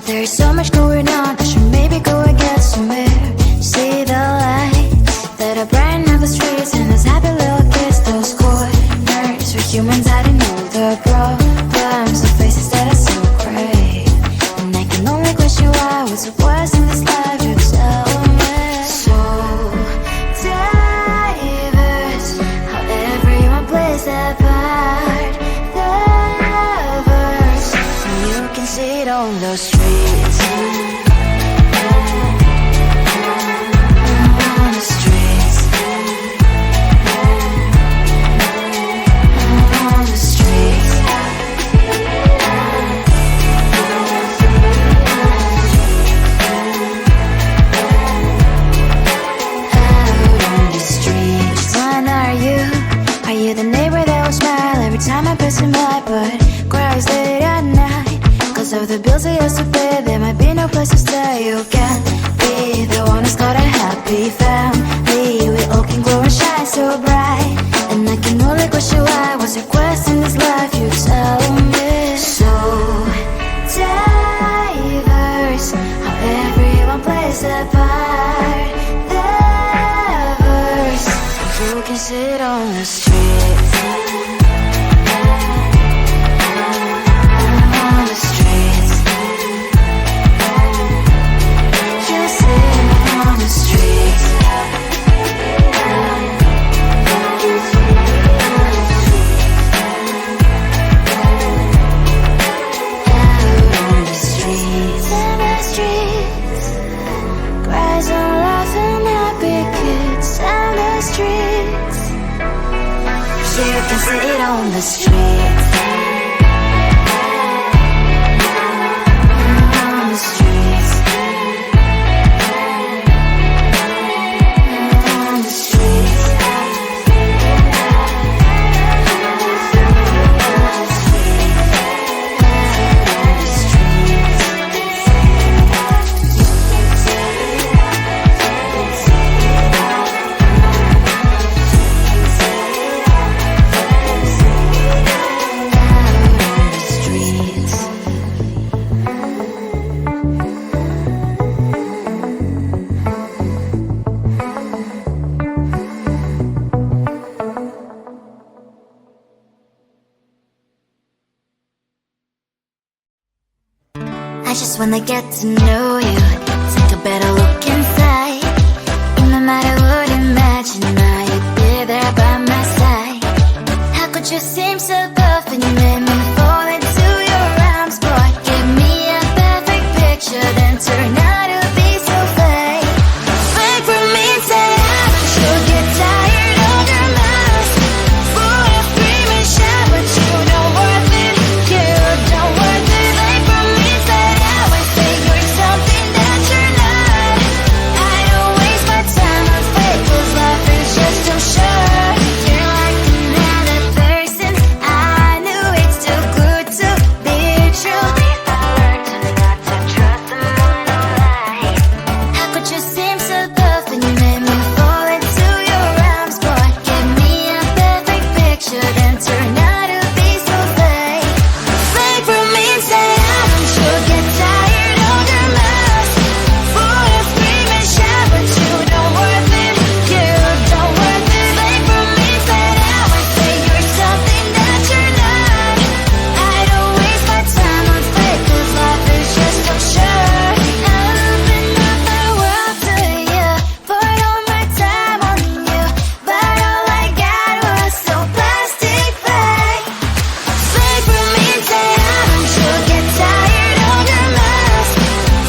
There's so much going on, I should maybe go and get somewhere. See the lights that are brighten up the streets, and those happy little kids, those corners where humans hiding all the problems, the faces that are so gray. And I can only question why, what's the worst in this life, you tell me. So diverse, how everyone plays their part. The verse, and you can see it on the streets. Of the bills I used to pay, there might be no place to stay. You can't be the one who's got a happy family. We all can glow and shine so bright, and I can only question why. What's your quest in this life? You tell me. So diverse, how everyone plays their part. Diverse, you can sit on the street. You can sit on the streets. On the streets. On the streets. I just wanna get to know you, take a better look inside. And no matter what, imagine now you'd be there by my side. How could you seem so buff and you made me fall into your arms? Boy, give me a perfect picture, then turn out to be so fake. Fake for me, say you'll get tired of your mask. Full of scream and shout, but you don't worth it. You don't worth it. Fake for me, say you're something that you're not. I don't waste my time on fake, 'cause life is just too short. You're like another person, I knew it's too good to be true. I learned not to trust them on the lie. How could you seem so tough and you made me fall into your arms? Boy, give me a perfect picture, then turn out to be so fake. Fake for me, say you'll get tired of your mask. Full of scream and shout, but you don't worth it. You don't worth it. Fake for me, say you're something that you're not. I don't waste my time on fake, 'cause life is just too short. I open up my world to you, poured all my time on you, but all I got was so plastic fake. Fake for me, say you'll get tired of your mask.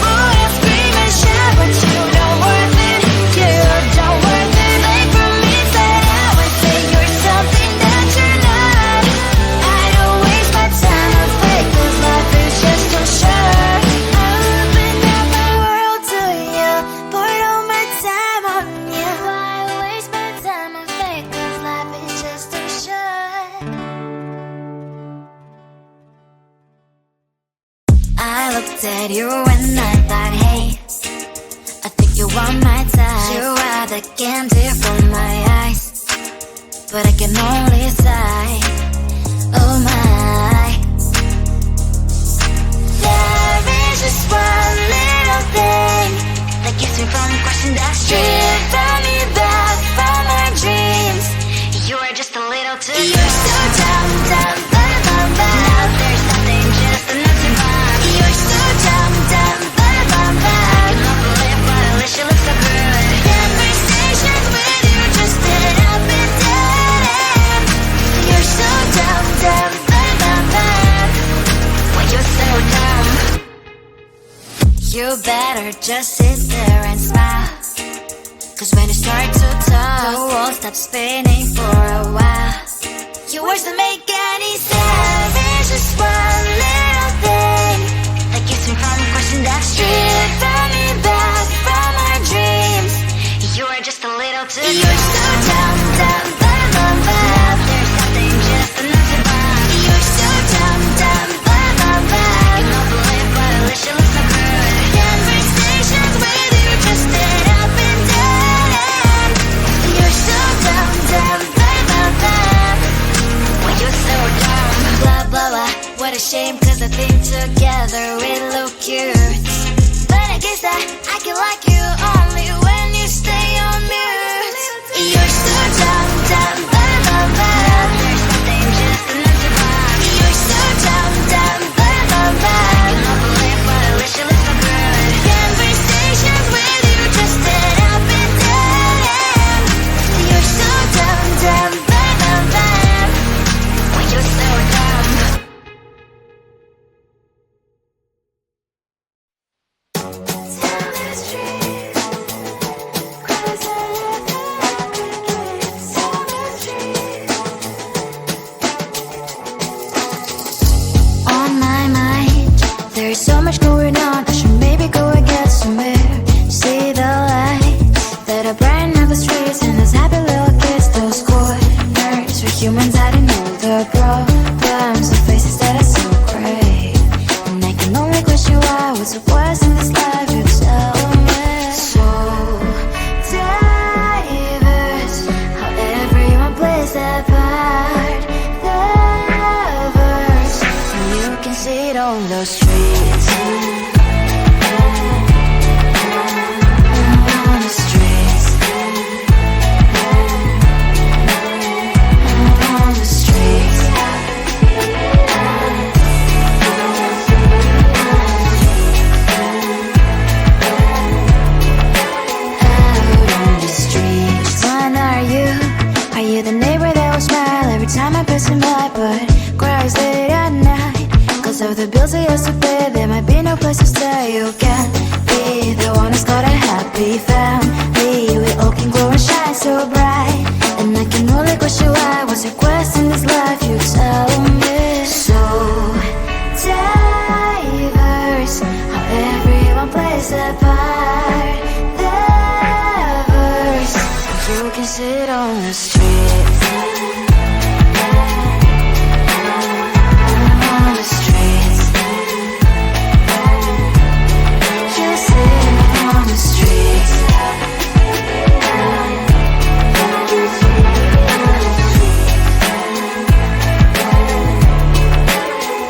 Full of scream and shout, but you don't worth it. You don't worth it. Fake for me, say you're something that you're not. I don't waste my time on fake, 'cause life is just too short. I opened up my world to you, poured all my time on you. Why waste my time on fake, 'cause life is just too short. I looked at you and I thought, hey, You want my type. You are the candy from my eyes, but I can only sigh. Oh my. There is just one little thing that keeps me from crossing that street. Driven me back from my dreams. You are just a little too young. You're so dumb, dumb, dumb, dumb, dumb. Now there's nothing, just enough to run. You're so dumb, dumb, dumb, dumb, dumb. You love to live, but at least you look so good. Conversations with you just end up in dead end. You're so dumb, dumb, dumb, dumb, dumb. Why you're so dumb? You better just sit there and smile, 'cause when you start to talk, the world stops spinning for a while. Your words don't make any sense. There's just one little thing that keeps me from crossing that street. Driven me back from my dreams. You are just a little too young. You're so dumb, dumb, dumb, dumb, dumb. There's nothing, just enough to run. You're so dumb, dumb, dumb, dumb, dumb. You love to live, but at least you look so good. Conversations with you just end up in dead end. You're so dumb, dumb, dumb, dumb, dumb. Why you're so dumb? Blah, blah, blah. What a shame, 'cause I think together we look cute. But I guess that I can like you only when you stay on mute. You're so dumb, dumb, dumb, dumb, dumb. There's nothing, just enough to run. You're so dumb, dumb, dumb, dumb, dumb. You love to live, but at least you look so good. Conversations with you just end up in dead end. You're so dumb, dumb, dumb, dumb, dumb. Why you're so dumb? On my mind, there's so much going on. I should maybe go and get some air. See the lights that are brighten up the streets, and those happy little kids, those corners where humans hiding all the problems, the faces that are so gray. And I can only question why. What's the worst in this life? You tell me. So diverse, how everyone plays their part. The verse, and you can see it on the streets. On the streets. On the streets. Out on the streets. When are you? Are you the neighbor that will smile every time I pass him by, but cries late at night? 'Cause of the bills I have to pay, there might be no place to stay. You can't be the one who's got a happy family. We all can glow and shine so bright, and I can only question why. What's your quest in this life? You tell me. So diverse, how everyone plays their part. The verse, you can sit on the street. On the streets. You sit on the streets.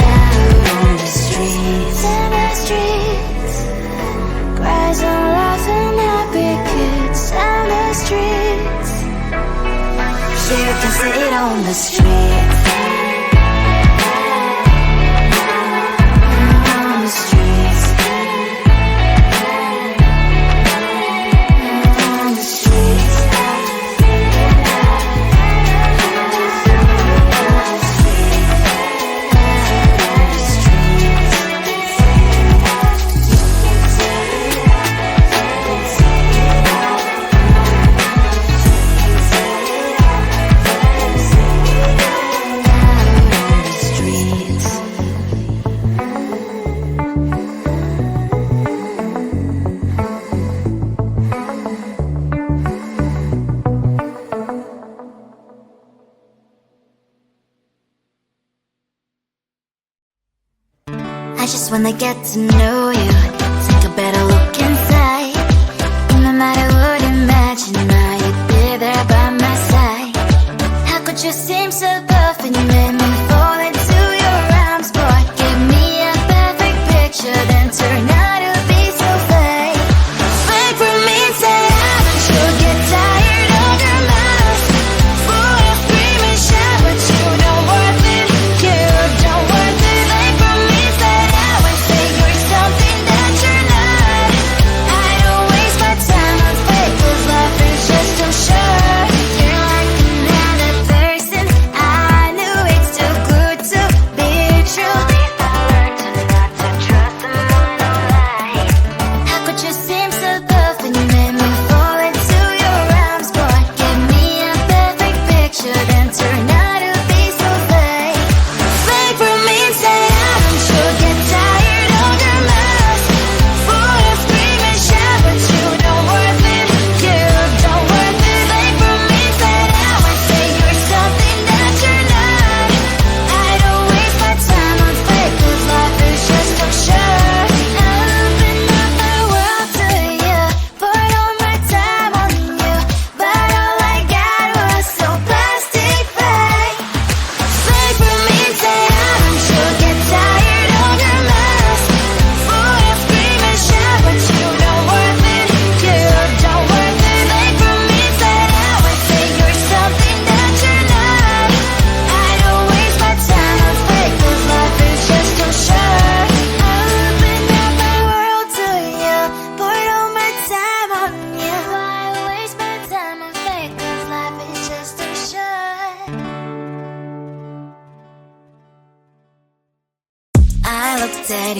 Out on the streets. In the streets. Cries and laughing, happy kids. On the streets. You can sit on the streets. On the streets. On the streets. I just wanna get to know you, take a better look inside. In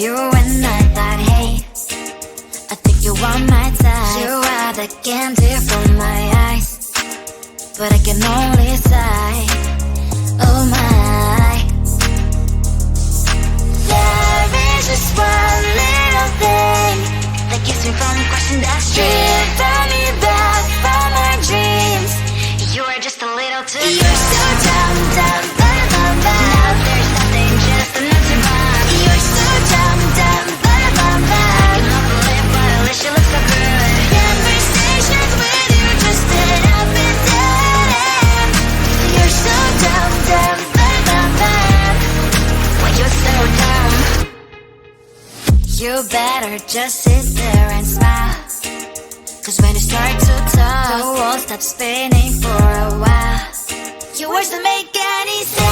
you and I thought, hey, I think you want my time. You are the candy from my eyes, but I can only sigh. Oh my, there is just one little thing that keeps me from crossing that street. Drive me back from our dreams. You are just a little too close. You're so dumb, dumb, bum, bum, bum. Now there's nothing, just an empty bomb. You're so dumb, dumb, bum, bum, bum. I cannot believe, but at least you look so good. Conversations with you just end up in dead end. You're so dumb, dumb, bum, bum, bum. Why you're so dumb? You better just sit there and smile, 'cause when you start to talk, the world stops spinning for a while. Your words don't make any sense.